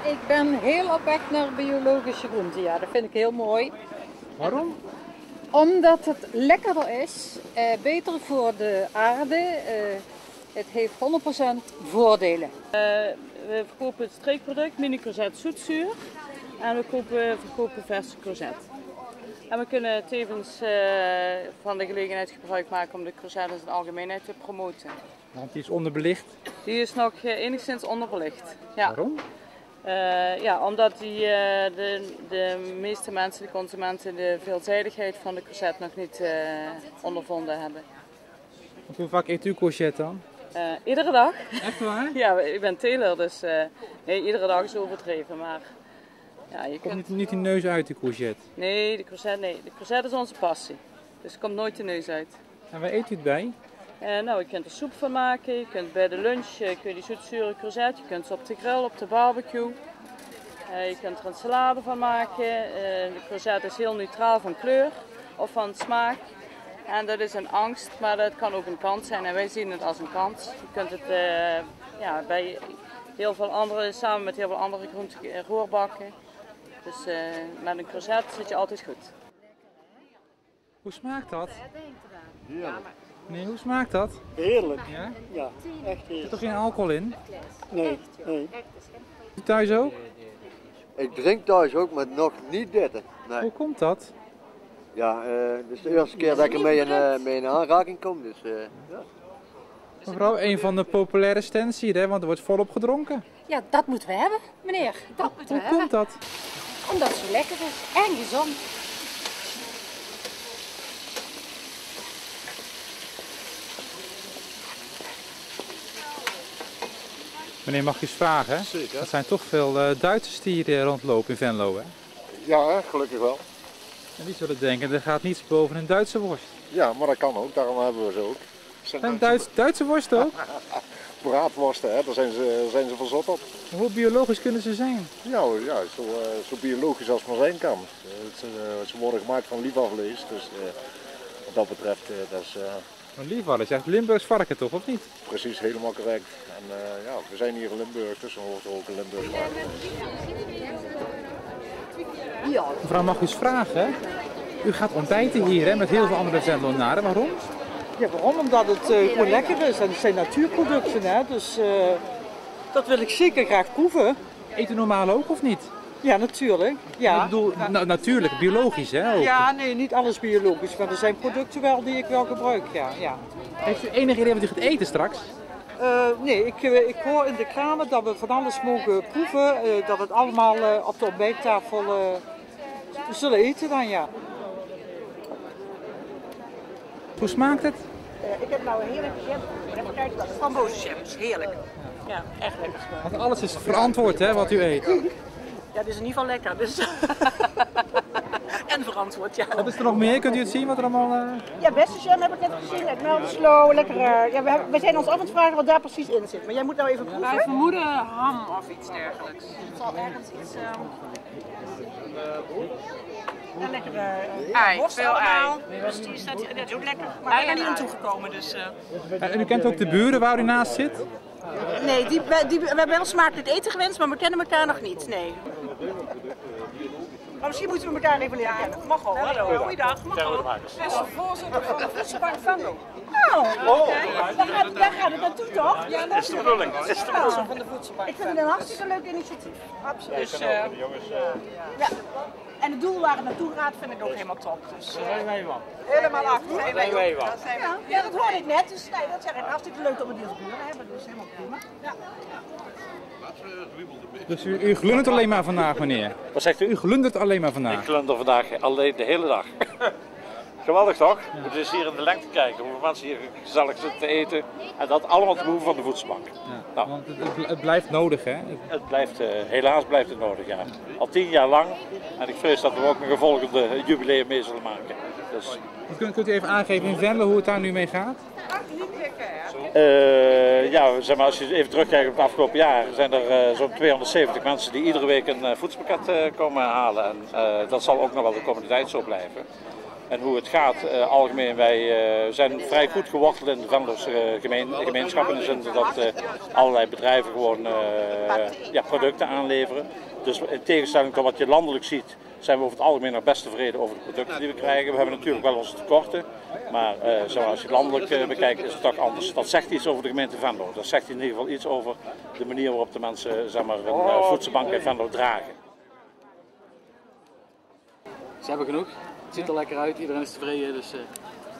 Ik ben heel op weg naar biologische groenten, ja, dat vind ik heel mooi. Waarom? Omdat het lekkerder is, beter voor de aarde, het heeft 100% voordelen. We verkopen het streekproduct mini courgette zoetzuur en we verkopen verse courgette. En we kunnen tevens van de gelegenheid gebruik maken om de courgette in zijn algemeenheid te promoten. Want die is onderbelicht. Die is nog enigszins onderbelicht. Ja. Waarom? Ja, omdat de meeste mensen, de consumenten, de veelzijdigheid van de courgette nog niet ondervonden hebben. Want hoe vaak eet u courgette dan? Iedere dag. Echt waar? Ja, ik ben teler, dus nee, iedere dag is overdreven. Maar ja, je Komt niet die neus uit, die courgette? Nee, de courgette is onze passie. Dus er komt nooit de neus uit. En waar eet u het bij? Nou, je kunt er soep van maken, je kunt bij de lunch kun je die zoetzure courgette, je kunt ze op de grill, op de barbecue. Je kunt er een salade van maken. De courgette is heel neutraal van kleur of van smaak. En dat is een angst, maar dat kan ook een kans zijn en wij zien het als een kans. Je kunt het bij heel veel andere, samen met heel veel andere groenten roerbakken. Dus met een courgette zit je altijd goed. Hoe smaakt dat? Ja. Nee, hoe smaakt dat? Heerlijk. Ja? Ja, echt Er heerlijk. zit toch geen alcohol in? Nee, nee. U thuis ook? Ik drink thuis ook, maar nog niet dit. Nee. Hoe komt dat? Ja, het is de eerste keer dat ik ermee in aanraking kom. Dus, ja. Mevrouw, een van de populaire stands hier, hè? Want er wordt volop gedronken. Ja, dat moeten we hebben, meneer. Dat moeten we Hoe komt dat? Omdat het zo lekker is en gezond. Meneer, mag ik eens vragen? Hè? Zeker. Er zijn toch veel Duitsers die hier rondlopen in Venlo, hè? Ja, gelukkig wel. En die zullen denken, er gaat niets boven een Duitse worst. Ja, maar dat kan ook, daarom hebben we ze ook. Zijn Duitse worst ook? Braadworsten, hè, daar zijn ze van zot op. Hoe biologisch kunnen ze zijn? Ja, ja zo biologisch als het maar zijn kan. Ze worden gemaakt van lievervlees, dus wat dat betreft, dat is Een liefhebber is echt Limburgs varken toch, of niet? precies helemaal correct. En ja, we zijn hier in Limburg, dus dan hoort er ook een Limburgs varken. Mevrouw, mag ik eens vragen? Hè? U gaat ontbijten hier hè, met heel veel andere Venlonaren. Waarom? Ja, waarom? Omdat het gewoon lekker is en het zijn natuurproducten, hè? Dus dat wil ik zeker graag proeven. Eet u normaal ook of niet? Ja, natuurlijk. Ja. Ik bedoel, natuurlijk, biologisch hè? Ook. Ja, nee, niet alles biologisch, maar er zijn producten wel die ik wel gebruik, ja. Ja. Heeft u enig idee wat u gaat eten straks? Nee, ik hoor in de kramen dat we van alles mogen proeven, dat we het allemaal op de ontbijttafel zullen eten dan, ja. Hoe smaakt het? Ik heb nou een heerlijke jam. Frambozenjams, heerlijk. Ja, echt lekker. Want alles is verantwoord hè, wat u eet. Ja, dit is in ieder geval lekker. Dus en verantwoord, ja. Wat is er nog meer? Kunt u het zien wat er allemaal... Ja, bessenjam heb ik net gezien. Het meldslow, lekker. Ja, we zijn ons af aan het vragen wat daar precies in zit. Maar jij moet nou even proeven. Wij vermoeden ham of iets dergelijks. Het zal ergens iets... Ja, lekker Ei, worst veel allemaal. Dus die staat, dat is ook lekker. Maar ik ben niet aan toegekomen, dus... En u kent ook de buren waar u naast zit? Nee, we hebben wel smakelijk eten gewenst, maar we kennen elkaar nog niet, nee. Maar misschien moeten we elkaar even leren kennen. Mag wel, hallo. Goeiedag, mag wel. Dat is de voorzitter van de voedselbank Venlo. Oh, daar gaat het naartoe toch? Ja, dat is de bedoeling. Dat is de bedoeling van de voedselbank. Ik vind het een hartstikke leuk initiatief. Absoluut. Dus, ja. En het doel waar het naartoe gaat vind ik ook helemaal top. Dus, helemaal achter. Ja, dat hoorde ik net. Dus nee, dat zeg ik. Hartstikke leuk dat we deze buren hebben. Dus helemaal prima. Ja. Dus u glundert alleen maar vandaag, meneer? Wat zegt u? U glundert alleen maar vandaag? Ik glunder vandaag alleen de hele dag. Geweldig toch? We moeten eens hier in de lengte kijken hoeveel mensen hier gezellig zitten te eten. En dat allemaal te behoeven van de voedselbank. Ja, Nou. want het blijft nodig, hè? Het blijft, helaas blijft het nodig, ja. Al 10 jaar lang. En ik vrees dat we ook nog een volgende jubileum mee zullen maken. Dus, Kunt u even aangeven in Venlo hoe het daar nu mee gaat? ja, zeg maar, als je even terugkijkt op het afgelopen jaar, zijn er zo'n 270 mensen die iedere week een voedselpakket komen halen. En dat zal ook nog wel de komende tijd zo blijven. en hoe het gaat algemeen. Wij zijn vrij goed geworteld in de Venlose gemeenschap in de zin dat allerlei bedrijven gewoon producten aanleveren. Dus in tegenstelling tot wat je landelijk ziet, zijn we over het algemeen nog best tevreden over de producten die we krijgen. We hebben natuurlijk wel onze tekorten, maar zoals je landelijk bekijkt is het toch anders. Dat zegt iets over de gemeente Venlo. Dat zegt in ieder geval iets over de manier waarop de mensen zeg maar, een voedselbank in Venlo dragen. Ze hebben genoeg. Het ziet er lekker uit, iedereen is tevreden, dus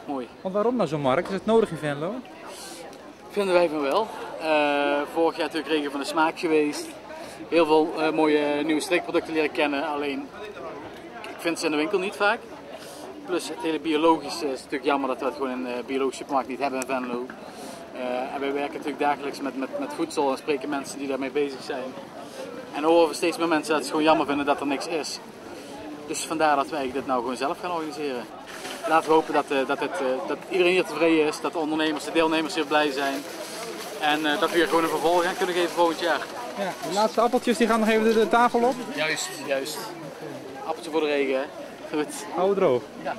mooi. Want waarom nou zo'n markt? Is het nodig in Venlo? Vinden wij van wel. Vorig jaar natuurlijk Regen van de Smaak geweest. Heel veel mooie nieuwe streekproducten leren kennen, alleen ik vind ze in de winkel niet vaak. Plus het hele biologische is natuurlijk jammer dat we het gewoon in de biologische supermarkt niet hebben in Venlo. En wij werken natuurlijk dagelijks met voedsel en spreken mensen die daarmee bezig zijn. En horen we steeds meer mensen dat ze gewoon jammer vinden dat er niks is. Dus vandaar dat wij dit nou gewoon zelf gaan organiseren. Laten we hopen dat iedereen hier tevreden is, dat de ondernemers, de deelnemers hier blij zijn. En dat we hier gewoon een vervolg aan kunnen geven volgend jaar. Ja, de laatste appeltjes die gaan nog even de tafel op. Juist. Appeltje voor de regen, hè? Goed. Hou het droog. Ja.